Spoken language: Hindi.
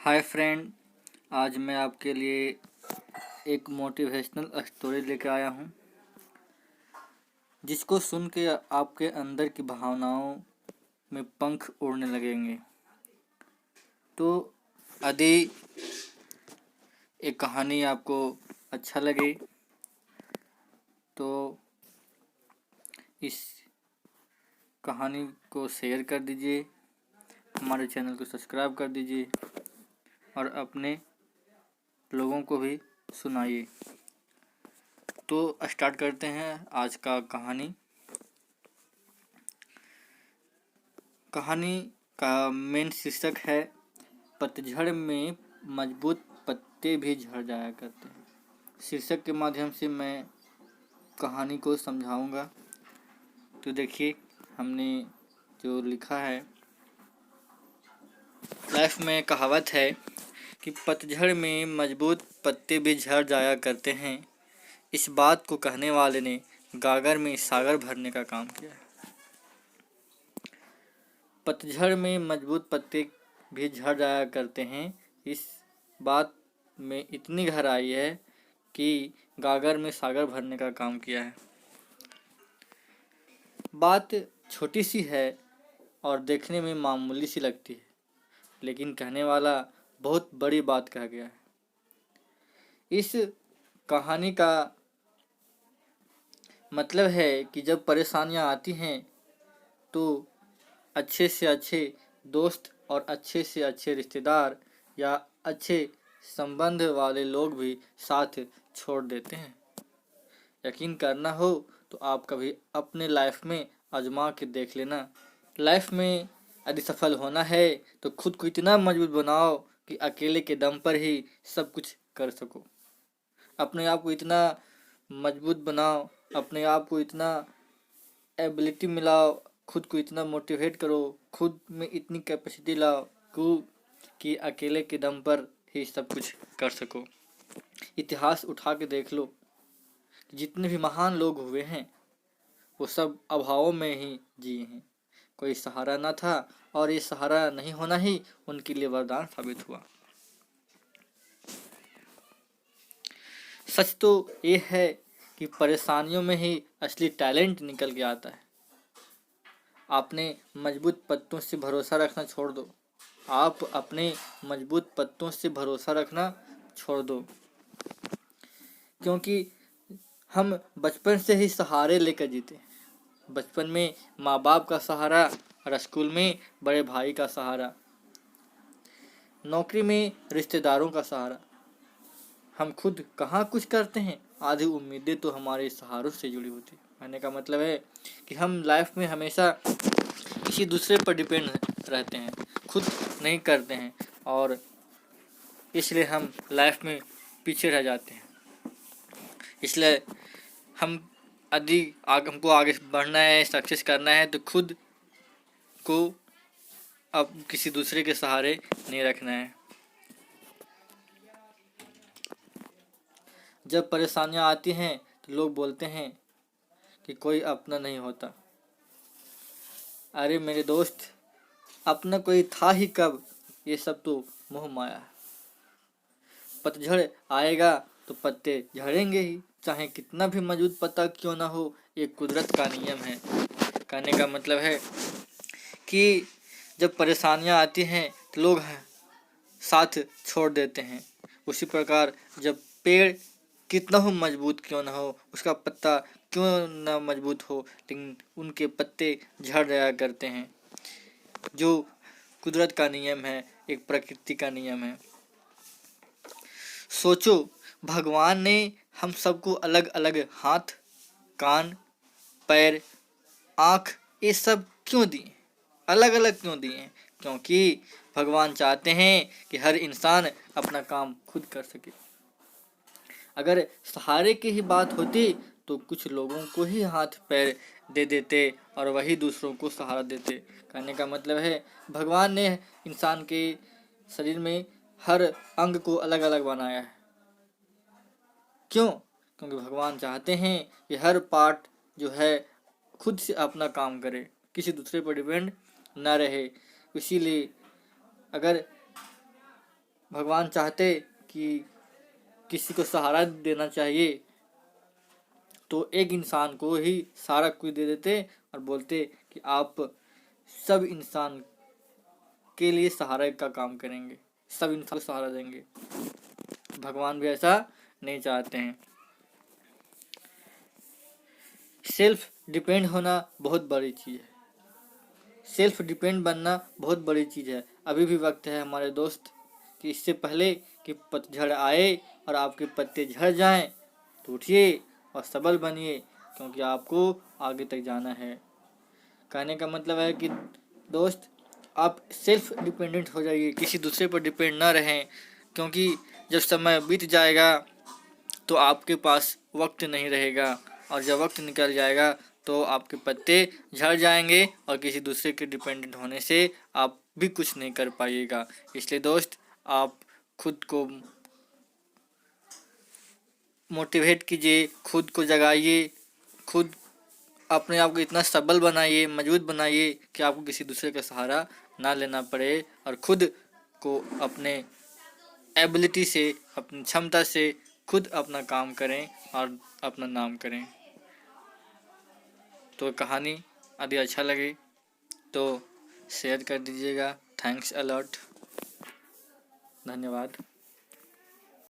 हाय फ्रेंड, आज मैं आपके लिए एक मोटिवेशनल स्टोरी लेकर आया हूँ जिसको सुन के आपके अंदर की भावनाओं में पंख उड़ने लगेंगे। तो यदि एक कहानी आपको अच्छा लगे तो इस कहानी को शेयर कर दीजिए, हमारे चैनल को सब्सक्राइब कर दीजिए और अपने लोगों को भी सुनाइए। तो स्टार्ट करते हैं आज का कहानी। कहानी का मेन शीर्षक है पतझड़ में मजबूत पत्ते भी झड़ जाया करते हैं। शीर्षक के माध्यम से मैं कहानी को समझाऊंगा। तो देखिए, हमने जो लिखा है, लाइफ में कहावत है कि पतझड़ में मजबूत पत्ते भी झड़ जाया करते हैं। इस बात को कहने वाले ने गागर में सागर भरने का काम किया। पतझड़ में मजबूत पत्ते भी झड़ जाया करते हैं, इस बात में इतनी गहराई है कि गागर में सागर भरने का काम किया है। बात छोटी सी है और देखने में मामूली सी लगती है, लेकिन कहने वाला बहुत बड़ी बात कह गया है। इस कहानी का मतलब है कि जब परेशानियां आती हैं तो अच्छे से अच्छे दोस्त और अच्छे से अच्छे रिश्तेदार या अच्छे संबंध वाले लोग भी साथ छोड़ देते हैं। यकीन करना हो तो आप कभी अपने लाइफ में आजमा के देख लेना। लाइफ में यदि सफल होना है तो खुद को इतना मजबूत बनाओ कि अकेले के दम पर ही सब कुछ कर सको। अपने आप को इतना मजबूत बनाओ, अपने आप को इतना एबिलिटी मिलाओ, खुद को इतना मोटिवेट करो, खुद में इतनी कैपेसिटी लाओ कि अकेले के दम पर ही सब कुछ कर सको। इतिहास उठा के देख लो, जितने भी महान लोग हुए हैं वो सब अभावों में ही जिए हैं। कोई सहारा न था और ये सहारा नहीं होना ही उनके लिए वरदान साबित हुआ। सच तो ये है कि परेशानियों में ही असली टैलेंट निकल के आता है। आपने मजबूत पत्तों से भरोसा रखना छोड़ दो। आप अपने मजबूत पत्तों से भरोसा रखना छोड़ दो, क्योंकि हम बचपन से ही सहारे लेकर जीते। बचपन में माँ बाप का सहारा और स्कूल में बड़े भाई का सहारा, नौकरी में रिश्तेदारों का सहारा। हम खुद कहाँ कुछ करते हैं, आधी उम्मीदें तो हमारे सहारों से जुड़ी होती। कहने का मतलब है कि हम लाइफ में हमेशा किसी दूसरे पर डिपेंड रहते हैं, खुद नहीं करते हैं और इसलिए हम लाइफ में पीछे रह जाते हैं। इसलिए हमको आगे बढ़ना है, सक्सेस करना है तो खुद को अब किसी दूसरे के सहारे नहीं रखना है। जब परेशानियां आती हैं तो लोग बोलते हैं कि कोई अपना नहीं होता। अरे मेरे दोस्त, अपना कोई था ही कब, ये सब तो मोह माया है। पतझड़ आएगा तो पत्ते झड़ेंगे ही, चाहे कितना भी मजबूत पत्ता क्यों ना हो। ये कुदरत का नियम है। कहने का मतलब है कि जब परेशानियां आती हैं तो लोग साथ छोड़ देते हैं। उसी प्रकार जब पेड़ कितना हो मजबूत क्यों ना हो, उसका पत्ता क्यों ना मजबूत हो, लेकिन उनके पत्ते झड़ जाया करते हैं। जो कुदरत का नियम है, एक प्रकृति का नियम है। सोचो, भगवान ने हम सबको अलग अलग हाथ, कान, पैर, आँख ये सब क्यों दिए, अलग अलग क्यों दिए? क्योंकि भगवान चाहते हैं कि हर इंसान अपना काम खुद कर सके। अगर सहारे की ही बात होती तो कुछ लोगों को ही हाथ पैर दे देते और वही दूसरों को सहारा देते। कहने का मतलब है भगवान ने इंसान के शरीर में हर अंग को अलग अलग बनाया है। क्यों? क्योंकि भगवान चाहते हैं कि हर पार्ट जो है खुद से अपना काम करे, किसी दूसरे पर डिपेंड ना रहे। इसीलिए अगर भगवान चाहते कि किसी को सहारा देना चाहिए तो एक इंसान को ही सारा कुछ दे देते और बोलते कि आप सब इंसान के लिए सहारा का काम करेंगे, सब इंसान को सहारा देंगे। भगवान भी ऐसा नहीं चाहते हैं। सेल्फ डिपेंड होना बहुत बड़ी चीज़ है, सेल्फ डिपेंड बनना बहुत बड़ी चीज़ है। अभी भी वक्त है हमारे दोस्त कि इससे पहले कि पतझड़ आए और आपके पत्ते झड़ जाएं तो उठिए और सबल बनिए, क्योंकि आपको आगे तक जाना है। कहने का मतलब है कि दोस्त आप सेल्फ डिपेंडेंट हो जाइए, किसी दूसरे पर डिपेंड ना रहें, क्योंकि जब समय बीत जाएगा तो आपके पास वक्त नहीं रहेगा और जब वक्त निकल जाएगा तो आपके पत्ते झड़ जाएंगे और किसी दूसरे के डिपेंडेंट होने से आप भी कुछ नहीं कर पाइएगा। इसलिए दोस्त आप खुद को मोटिवेट कीजिए, खुद को जगाइए, खुद अपने आप को इतना सबल बनाइए, मजबूत बनाइए कि आपको किसी दूसरे का सहारा ना लेना पड़े और खुद को अपने एबिलिटी से, अपनी क्षमता से खुद अपना काम करें और अपना नाम करें। तो कहानी यदि अच्छा लगे तो शेयर कर दीजिएगा। थैंक्स अ लॉट, धन्यवाद।